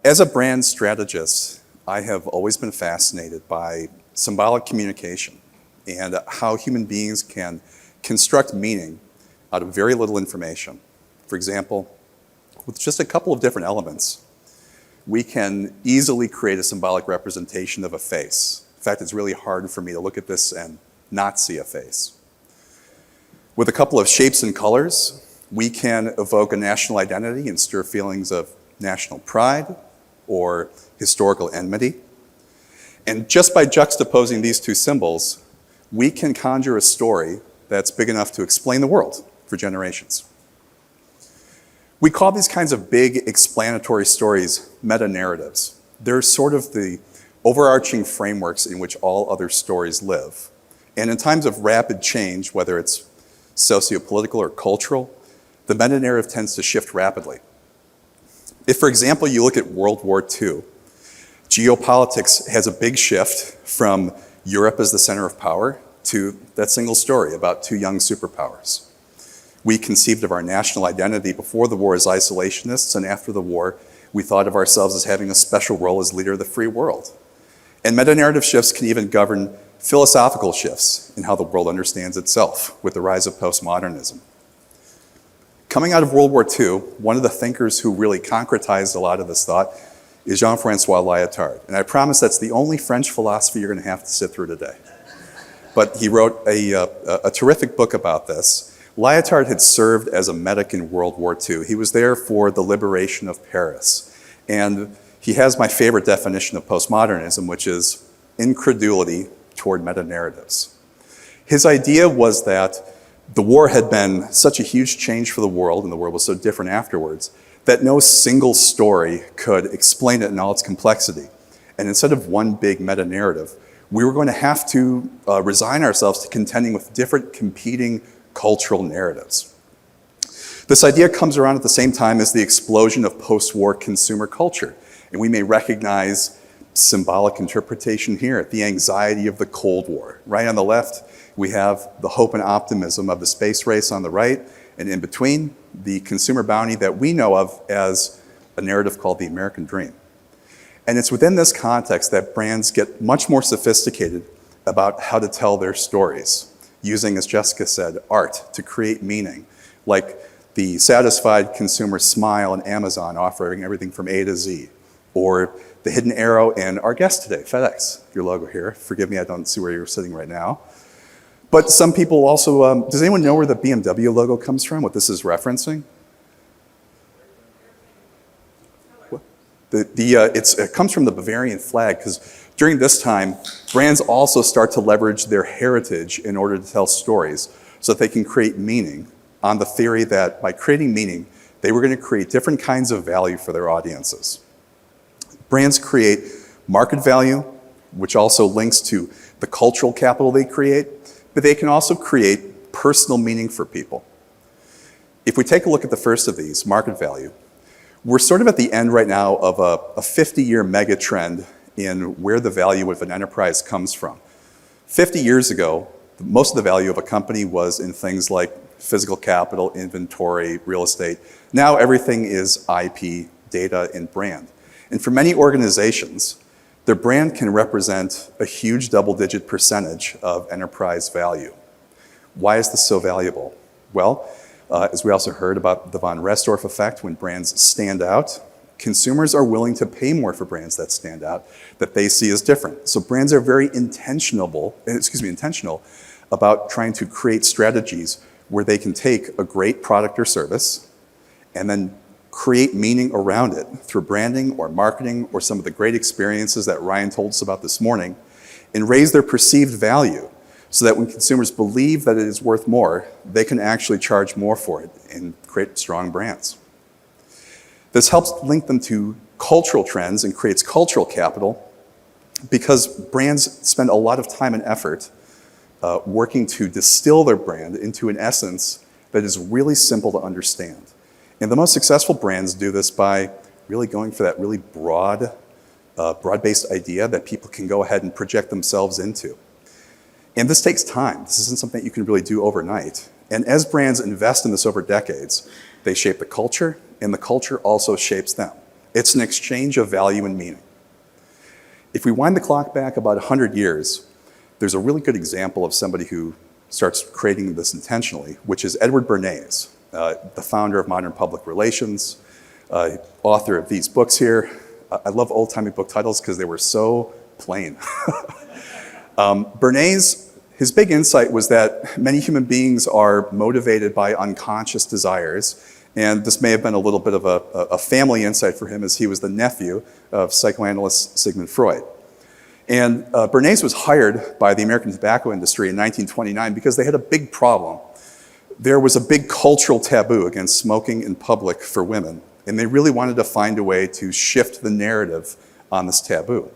As a brand strategist, I have always been fascinated by symbolic communication and how human beings can construct meaning out of very little information. For example, with just a couple of different elements, we can easily create a symbolic representation of a face. In fact, it's really hard for me to look at this and not see a face. With a couple of shapes and colors, we can evoke a national identity and stir feelings of national pride or historical enmity. And just by juxtaposing these two symbols, we can conjure a story that's big enough to explain the world for generations. We call these kinds of big explanatory stories meta-narratives. They're sort of the overarching frameworks in which all other stories live. And in times of rapid change, whether it's socio-political or cultural, the meta-narrative tends to shift rapidly. If, for example, you look at World War II, geopolitics has a big shift from Europe as the center of power to that single story about two young superpowers. We conceived of our national identity before the war as isolationists, and after the war, we thought of ourselves as having a special role as leader of the free world. And meta-narrative shifts can even govern philosophical shifts in how the world understands itself with the rise of postmodernism. Coming out of World War II, one of the thinkers who really concretized a lot of this thought is Jean-Francois Lyotard. And I promise that's the only French philosophy you're going to have to sit through today. But he wrote a terrific book about this. Lyotard had served as a medic in World War II. He was there for the liberation of Paris. And he has my favorite definition of postmodernism, which is incredulity toward meta-narratives. His idea was that the war had been such a huge change for the world, and the world was so different afterwards, that no single story could explain it in all its complexity. And instead of one big meta-narrative, we were going to have to resign ourselves to contending with different competing cultural narratives. This idea comes around at the same time as the explosion of post-war consumer culture. And we may recognize symbolic interpretation here, the anxiety of the Cold War. Right on the left, we have the hope and optimism of the space race on the right, and in between, the consumer bounty that we know of as a narrative called the American Dream. And it's within this context that brands get much more sophisticated about how to tell their stories, using, as Jessica said, art to create meaning, like the satisfied consumer smile in Amazon offering everything from A to Z, or the hidden arrow in our guest today, FedEx, your logo here. Forgive me, I don't see where you're sitting right now. But some people also, does anyone know where the BMW logo comes from, what this is referencing? It comes from the Bavarian flag, because during this time, brands also start to leverage their heritage in order to tell stories so that they can create meaning on the theory that by creating meaning, they were going to create different kinds of value for their audiences. Brands create market value, which also links to the cultural capital they create, but they can also create personal meaning for people. If we take a look at the first of these, market value, we're sort of at the end right now of a 50-year mega trend in where the value of an enterprise comes from. 50 years ago, most of the value of a company was in things like physical capital, inventory, real estate. Now everything is IP, data, and brand. And for many organizations, their brand can represent a huge double-digit percentage of enterprise value. Why is this so valuable? Well, as we also heard about the von Restorff effect, when brands stand out, consumers are willing to pay more for brands that stand out, that they see as different. So brands are very intentional about trying to create strategies where they can take a great product or service and then create meaning around it through branding or marketing or some of the great experiences that Ryan told us about this morning, and raise their perceived value so that when consumers believe that it is worth more, they can actually charge more for it and create strong brands. This helps link them to cultural trends and creates cultural capital because brands spend a lot of time and effort working to distill their brand into an essence that is really simple to understand. And the most successful brands do this by really going for that really broad-based idea that people can go ahead and project themselves into. And this takes time. This isn't something that you can really do overnight. And as brands invest in this over decades, they shape the culture, and the culture also shapes them. It's an exchange of value and meaning. If we wind the clock back about 100 years, there's a really good example of somebody who starts creating this intentionally, which is Edward Bernays, the founder of modern public relations, author of these books here. I love old-timey book titles because they were so plain. Bernays, his big insight was that many human beings are motivated by unconscious desires, and this may have been a little bit of a family insight for him as he was the nephew of psychoanalyst Sigmund Freud. And Bernays was hired by the American tobacco industry in 1929 because they had a big problem. There was a big cultural taboo against smoking in public for women, and they really wanted to find a way to shift the narrative on this taboo.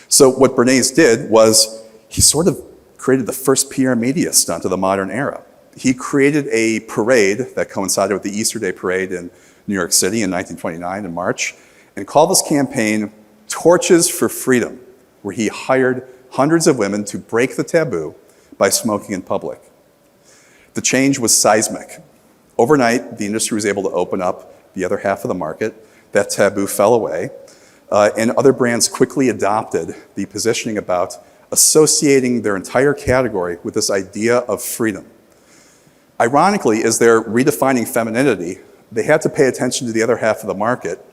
So what Bernays did was he sort of created the first PR media stunt of the modern era. He created a parade that coincided with the Easter Day parade in New York City in 1929 in March, and called this campaign Torches for Freedom, where he hired hundreds of women to break the taboo by smoking in public. The change was seismic. Overnight, the industry was able to open up the other half of the market. That taboo fell away, and other brands quickly adopted the positioning about associating their entire category with this idea of freedom. Ironically, as they're redefining femininity, they had to pay attention to the other half of the market,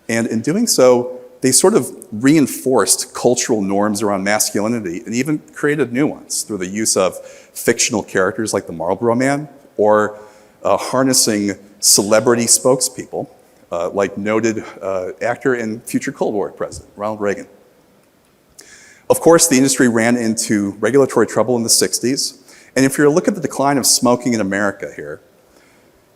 and in doing so, they sort of reinforced cultural norms around masculinity and even created new ones through the use of fictional characters like the Marlboro Man, or harnessing celebrity spokespeople like noted actor and future Cold War President Ronald Reagan. Of course, the industry ran into regulatory trouble in the 60s, and if you were to look at the decline of smoking in America here,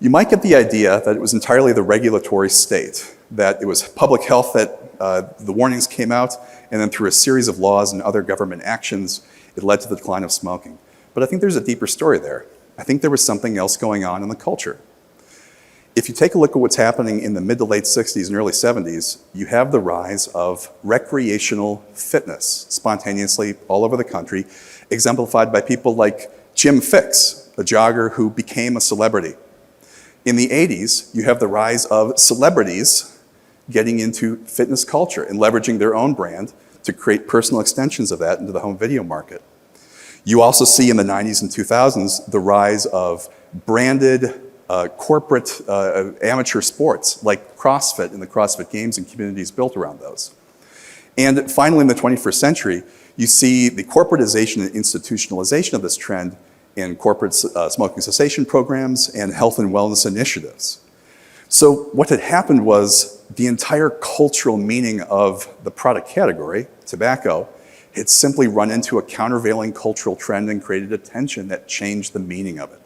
you might get the idea that it was entirely the regulatory state, that it was public health that the warnings came out, and then through a series of laws and other government actions, it led to the decline of smoking. But I think there's a deeper story there. I think there was something else going on in the culture. If you take a look at what's happening in the mid to late 60s and early 70s, you have the rise of recreational fitness spontaneously all over the country, exemplified by people like Jim Fixx, a jogger who became a celebrity. In the 80s, you have the rise of celebrities getting into fitness culture and leveraging their own brand to create personal extensions of that into the home video market. You also see in the 90s and 2000s the rise of branded corporate amateur sports like CrossFit and the CrossFit Games and communities built around those. And finally, in the 21st century, you see the corporatization and institutionalization of this trend in corporate smoking cessation programs and health and wellness initiatives. So what had happened was the entire cultural meaning of the product category, tobacco, had simply run into a countervailing cultural trend and created a tension that changed the meaning of it.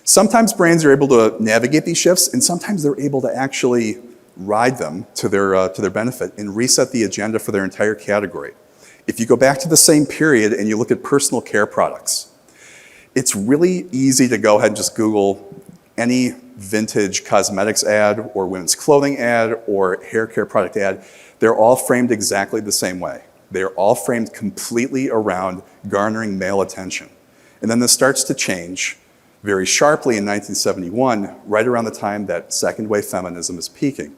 Sometimes brands are able to navigate these shifts, and sometimes they're able to actually ride them to their benefit and reset the agenda for their entire category. If you go back to the same period and you look at personal care products, it's really easy to go ahead and just Google any vintage cosmetics ad or women's clothing ad or hair care product ad. They're all framed exactly the same way. They're all framed completely around garnering male attention. And then this starts to change very sharply in 1971, right around the time that second wave feminism is peaking.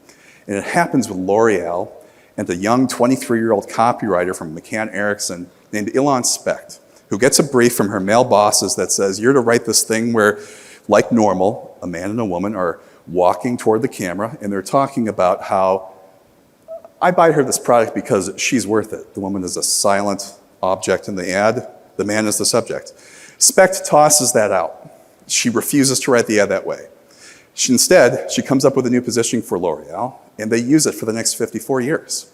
And it happens with L'Oreal and a young 23-year-old copywriter from McCann Erickson named Ilan Specht, who gets a brief from her male bosses that says, you're to write this thing where, like normal, a man and a woman are walking toward the camera, and they're talking about how I buy her this product because she's worth it. The woman is a silent object in the ad. The man is the subject. Specht tosses that out. She refuses to write the ad that way. Instead, she comes up with a new positioning for L'Oreal, and they use it for the next 54 years.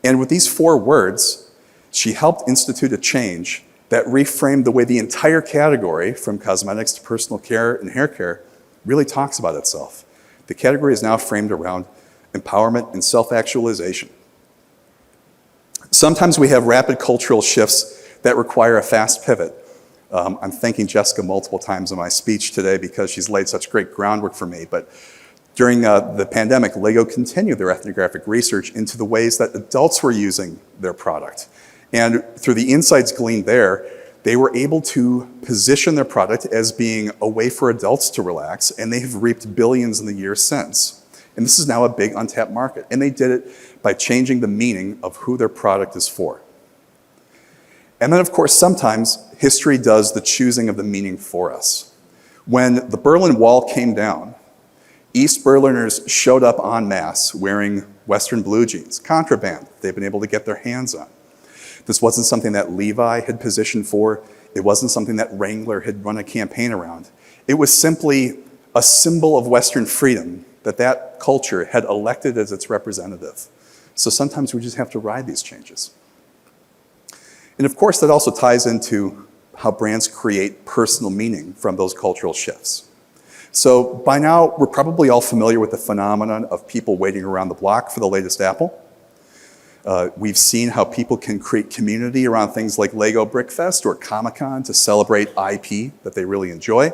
And with these 4 words, she helped institute a change that reframed the way the entire category, from cosmetics to personal care and hair care, really talks about itself. The category is now framed around empowerment and self-actualization. Sometimes we have rapid cultural shifts that require a fast pivot. I'm thanking Jessica multiple times in my speech today because she's laid such great groundwork for me. But during the pandemic, LEGO continued their ethnographic research into the ways that adults were using their product. And through the insights gleaned there, they were able to position their product as being a way for adults to relax, and they have reaped billions in the years since. And this is now a big untapped market. And they did it by changing the meaning of who their product is for. And then, of course, sometimes history does the choosing of the meaning for us. When the Berlin Wall came down, East Berliners showed up en masse wearing Western blue jeans, contraband they've been able to get their hands on. This wasn't something that Leahy had positioned for. It wasn't something that Wrangler had run a campaign around. It was simply a symbol of Western freedom that that culture had elected as its representative. So sometimes we just have to ride these changes. And of course, that also ties into how brands create personal meaning from those cultural shifts. So by now, we're probably all familiar with the phenomenon of people waiting around the block for the latest Apple. We've seen how people can create community around things like Lego Brickfest or Comic-Con to celebrate IP that they really enjoy.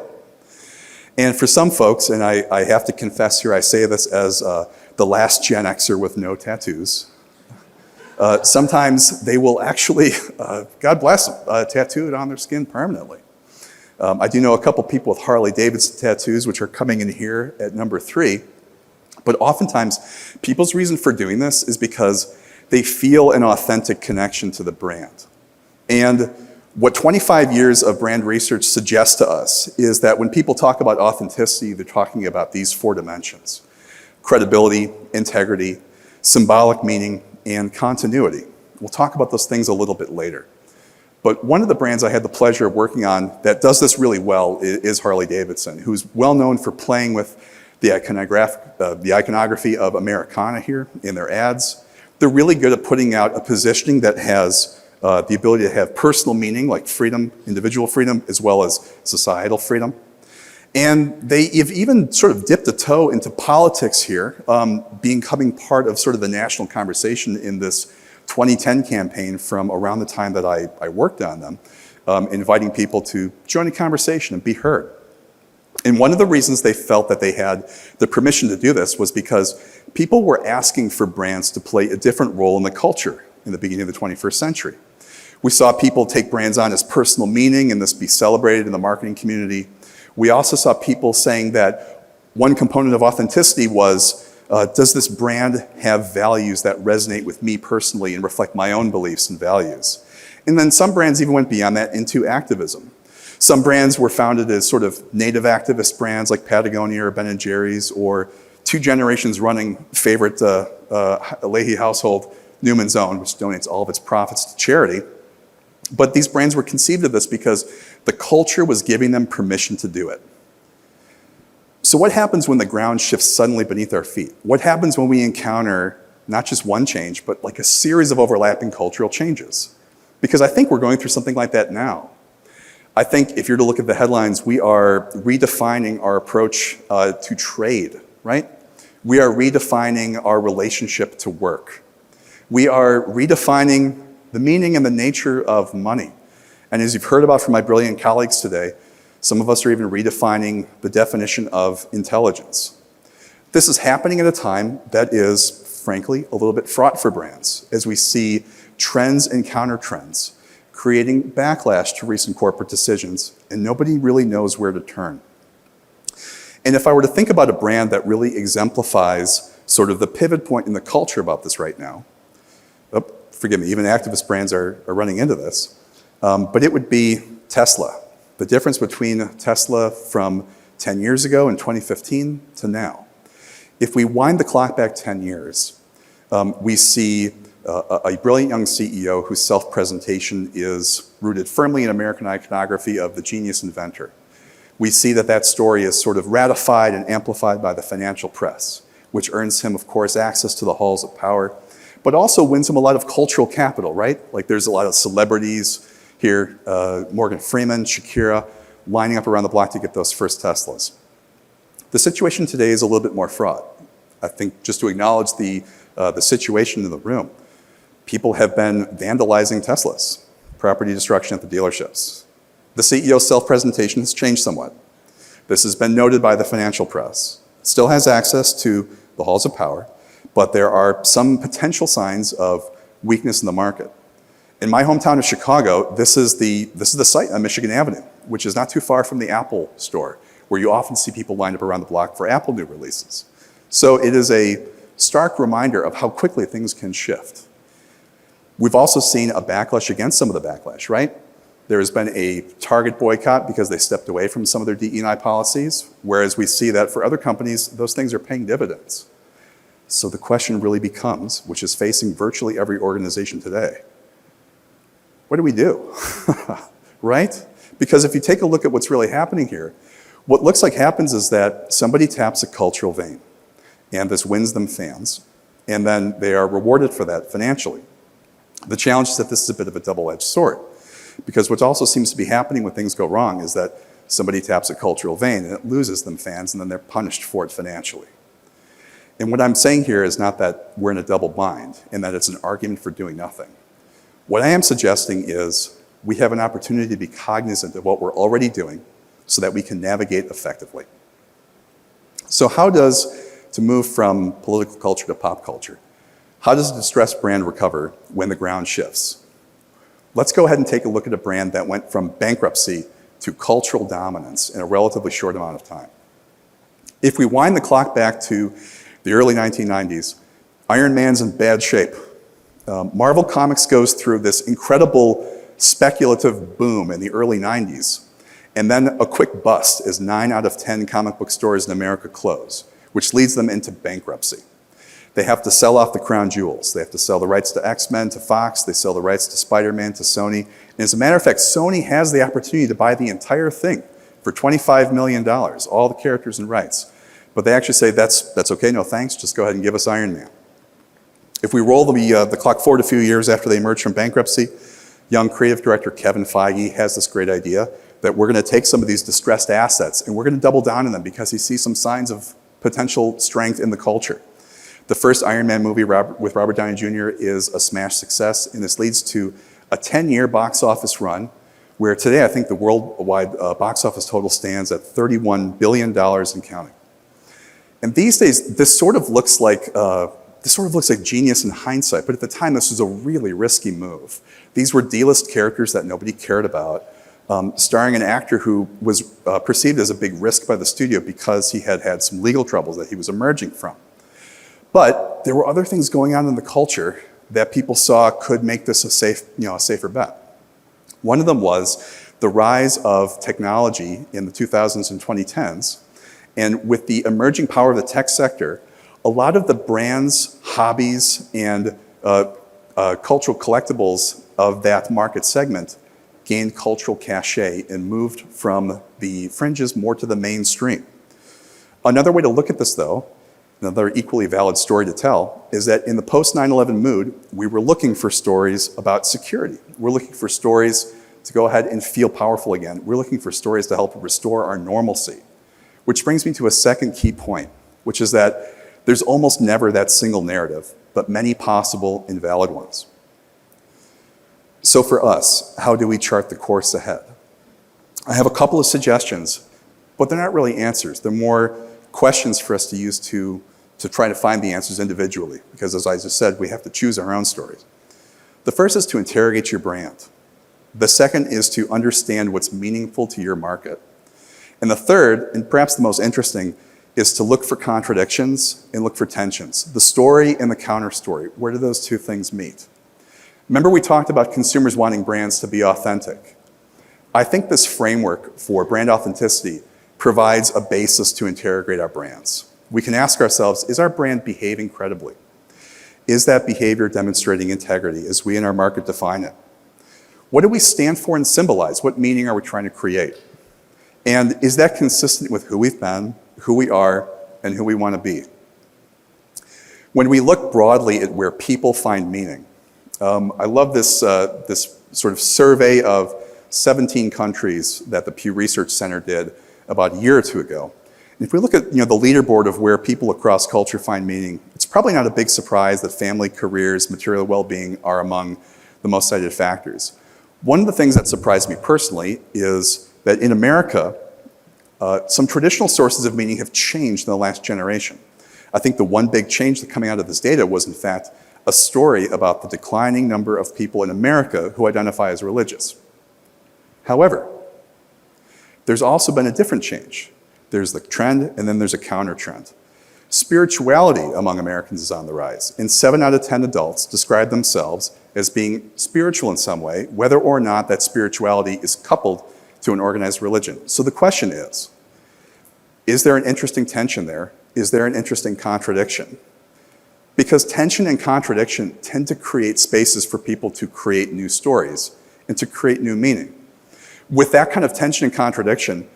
And for some folks, and I have to confess here, I say this as the last Gen Xer with no tattoos, sometimes they will actually, God bless them, tattoo it on their skin permanently. I do know a couple people with Harley-Davidson tattoos, which are coming in here at number 3. But oftentimes, people's reason for doing this is because they feel an authentic connection to the brand. And what 25 years of brand research suggests to us is that when people talk about authenticity, they're talking about these 4 dimensions: credibility, integrity, symbolic meaning, and continuity. We'll talk about those things a little bit later. But one of the brands I had the pleasure of working on that does this really well is Harley-Davidson, who's well known for playing with the iconography of Americana here in their ads. They're really good at putting out a positioning that has the ability to have personal meaning, like freedom, individual freedom, as well as societal freedom. And they have even sort of dipped a toe into politics here, becoming part of sort of the national conversation in this 2010 campaign from around the time that I worked on them, inviting people to join a conversation and be heard. And one of the reasons they felt that they had the permission to do this was because people were asking for brands to play a different role in the culture in the beginning of the 21st century. We saw people take brands on as personal meaning and this be celebrated in the marketing community. We also saw people saying that one component of authenticity was, does this brand have values that resonate with me personally and reflect my own beliefs and values? And then some brands even went beyond that into activism. Some brands were founded as sort of native activist brands like Patagonia or Ben & Jerry's, or 2 generations running favorite Leahy household, Newman's Own, which donates all of its profits to charity. But these brands were conceived of this because the culture was giving them permission to do it. So what happens when the ground shifts suddenly beneath our feet? What happens when we encounter not just one change, but like a series of overlapping cultural changes? Because I think we're going through something like that now. I think if you're to look at the headlines, we are redefining our approach to trade, right? We are redefining our relationship to work. We are redefining the meaning and the nature of money. And as you've heard about from my brilliant colleagues today, some of us are even redefining the definition of intelligence. This is happening at a time that is, frankly, a little bit fraught for brands, as we see trends and counter-trends creating backlash to recent corporate decisions, and nobody really knows where to turn. And if I were to think about a brand that really exemplifies sort of the pivot point in the culture about this right now, forgive me, even activist brands are running into this, but it would be Tesla. The difference between Tesla from 10 years ago in 2015 to now. If we wind the clock back 10 years, we see a brilliant young CEO whose self-presentation is rooted firmly in American iconography of the genius inventor. We see that that story is sort of ratified and amplified by the financial press, which earns him, of course, access to the halls of power, but also wins him a lot of cultural capital, right? Like there's a lot of celebrities here, Morgan Freeman, Shakira, lining up around the block to get those first Teslas. The situation today is a little bit more fraught. I think just to acknowledge the situation in the room, people have been vandalizing Teslas, property destruction at the dealerships. The CEO's self-presentation has changed somewhat. This has been noted by the financial press. It still has access to the halls of power, but there are some potential signs of weakness in the market. In my hometown of Chicago, this is the site on Michigan Avenue, which is not too far from the Apple store, where you often see people lined up around the block for Apple new releases. So it is a stark reminder of how quickly things can shift. We've also seen a backlash against some of the backlash, right? There has been a Target boycott because they stepped away from some of their DE&I policies, whereas we see that for other companies, those things are paying dividends. So the question really becomes, which is facing virtually every organization today, what do we do, right? Because if you take a look at what's really happening here, what looks like happens is that somebody taps a cultural vein, and this wins them fans, and then they are rewarded for that financially. The challenge is that this is a bit of a double-edged sword, because what also seems to be happening when things go wrong is that somebody taps a cultural vein and it loses them fans, and then they're punished for it financially. And what I'm saying here is not that we're in a double bind and that it's an argument for doing nothing. What I am suggesting is we have an opportunity to be cognizant of what we're already doing so that we can navigate effectively. So how does, to move from political culture to pop culture, how does a distressed brand recover when the ground shifts? Let's go ahead and take a look at a brand that went from bankruptcy to cultural dominance in a relatively short amount of time. If we wind the clock back to the early 1990s, Iron Man's in bad shape. Marvel Comics goes through this incredible speculative boom in the early 90s, and then a quick bust as 9 out of 10 comic book stores in America close, which leads them into bankruptcy. They have to sell off the crown jewels. They have to sell the rights to X-Men to Fox. They sell the rights to Spider-Man to Sony. And as a matter of fact, Sony has the opportunity to buy the entire thing for $25 million, all the characters and rights. But they actually say, that's okay, no thanks, just go ahead and give us Iron Man. If we roll the clock forward a few years after they emerge from bankruptcy, young creative director Kevin Feige has this great idea that we're going to take some of these distressed assets and we're going to double down on them because he sees some signs of potential strength in the culture. The first Iron Man movie with Robert Downey Jr. is a smash success, and this leads to a 10-year box office run where today I think the worldwide box office total stands at $31 billion and counting. And these days, this sort of looks like genius in hindsight, but at the time this was a really risky move. These were D-list characters that nobody cared about, starring an actor who was perceived as a big risk by the studio because he had had some legal troubles that he was emerging from. But there were other things going on in the culture that people saw could make this a safer bet. One of them was the rise of technology in the 2000s and 2010s. And with the emerging power of the tech sector, a lot of the brands, hobbies, and cultural collectibles of that market segment gained cultural cachet and moved from the fringes more to the mainstream. Another way to look at this, though, another equally valid story to tell, is that in the post-9/11 mood, we were looking for stories about security. We're looking for stories to go ahead and feel powerful again. We're looking for stories to help restore our normalcy. Which brings me to a second key point, which is that there's almost never that single narrative, but many possible and valid ones. So for us, how do we chart the course ahead? I have a couple of suggestions, but they're not really answers. They're more questions for us to use to try to find the answers individually, because as I just said, we have to choose our own stories. The first is to interrogate your brand. The second is to understand what's meaningful to your market. And the third, and perhaps the most interesting, is to look for contradictions and look for tensions. The story and the counter story, where do those two things meet? Remember we talked about consumers wanting brands to be authentic. I think this framework for brand authenticity provides a basis to interrogate our brands. We can ask ourselves, is our brand behaving credibly? Is that behavior demonstrating integrity as we in our market define it? What do we stand for and symbolize? What meaning are we trying to create? And is that consistent with who we've been, who we are, and who we want to be? When we look broadly at where people find meaning, I love this sort of survey of 17 countries that the Pew Research Center did about a year or two ago. And if we look at the leaderboard of where people across culture find meaning, it's probably not a big surprise that family, careers, material well-being are among the most cited factors. One of the things that surprised me personally is that in America, some traditional sources of meaning have changed in the last generation. I think the one big change that coming out of this data was, in fact, a story about the declining number of people in America who identify as religious. However, there's also been a different change. There's the trend, and then there's a counter trend. Spirituality among Americans is on the rise, and 7 out of 10 adults describe themselves as being spiritual in some way, whether or not that spirituality is coupled to an organized religion. So the question is there an interesting tension there? Is there an interesting contradiction? Because tension and contradiction tend to create spaces for people to create new stories and to create new meaning. With that kind of tension and contradiction,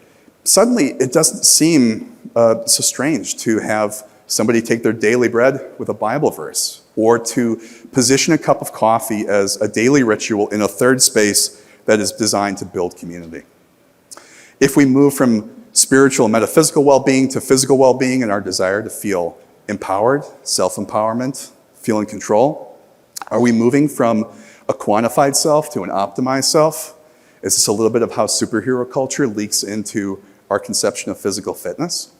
suddenly it doesn't seem so strange to have somebody take their daily bread with a Bible verse, or to position a cup of coffee as a daily ritual in a third space that is designed to build community. If we move from spiritual and metaphysical well-being to physical well-being and our desire to feel empowered, self-empowerment, feel in control, are we moving from a quantified self to an optimized self? Is this a little bit of how superhero culture leaks into our conception of physical fitness?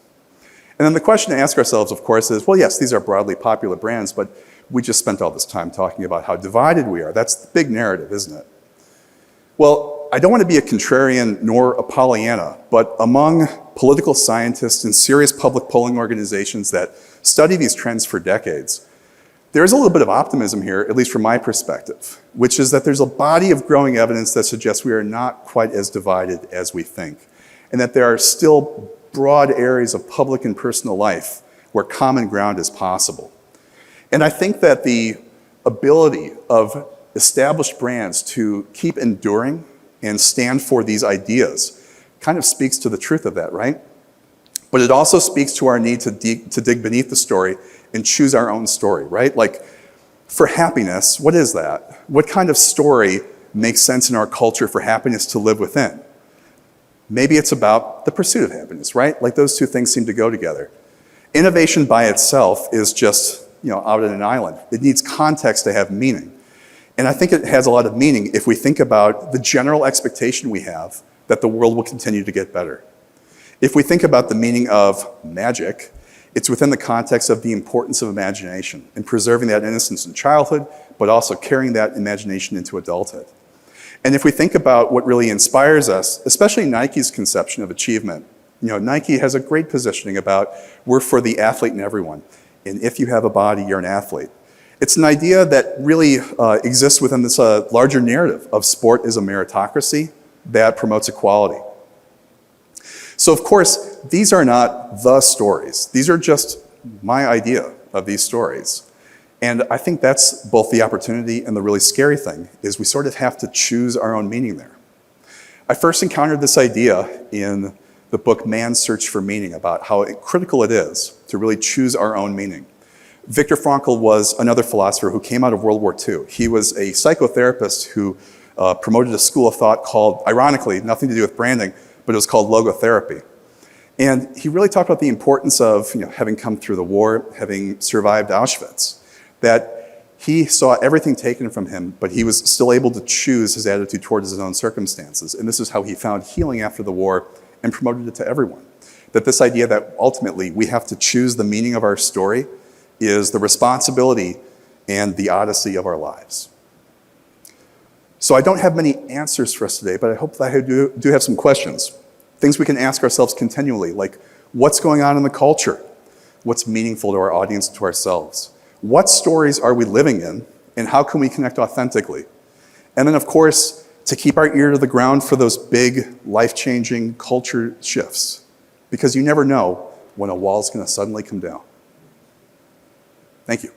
And then the question to ask ourselves, of course, is, well, yes, these are broadly popular brands, but we just spent all this time talking about how divided we are. That's the big narrative, isn't it? Well, I don't want to be a contrarian nor a Pollyanna, but among political scientists and serious public polling organizations that study these trends for decades, there's a little bit of optimism here, at least from my perspective, which is that there's a body of growing evidence that suggests we are not quite as divided as we think, and that there are still broad areas of public and personal life where common ground is possible. And I think that the ability of established brands to keep enduring and stand for these ideas kind of speaks to the truth of that, right? But it also speaks to our need to dig beneath the story and choose our own story, right? Like, for happiness, what is that? What kind of story makes sense in our culture for happiness to live within? Maybe it's about the pursuit of happiness, right? Like, those two things seem to go together. Innovation by itself is just, out on an island. It needs context to have meaning. And I think it has a lot of meaning if we think about the general expectation we have that the world will continue to get better. If we think about the meaning of magic, it's within the context of the importance of imagination and preserving that innocence in childhood, but also carrying that imagination into adulthood. And if we think about what really inspires us, especially Nike's conception of achievement, Nike has a great positioning about we're for the athlete and everyone. And if you have a body, you're an athlete. It's an idea that really exists within this larger narrative of sport as a meritocracy that promotes equality. So of course, these are not the stories. These are just my idea of these stories. And I think that's both the opportunity and the really scary thing, is we sort of have to choose our own meaning there. I first encountered this idea in the book Man's Search for Meaning, about how critical it is to really choose our own meaning. Viktor Frankl was another philosopher who came out of World War II. He was a psychotherapist who promoted a school of thought called, ironically, nothing to do with branding, but it was called logotherapy. And he really talked about the importance of having come through the war, having survived Auschwitz, that he saw everything taken from him, but he was still able to choose his attitude towards his own circumstances. And this is how he found healing after the war and promoted it to everyone. That this idea that ultimately we have to choose the meaning of our story is the responsibility and the odyssey of our lives. So I don't have many answers for us today, but I hope that I do have some questions. Things we can ask ourselves continually, like what's going on in the culture? What's meaningful to our audience and to ourselves? What stories are we living in, and how can we connect authentically? And then, of course, to keep our ear to the ground for those big, life-changing culture shifts, because you never know when a wall's going to suddenly come down. Thank you.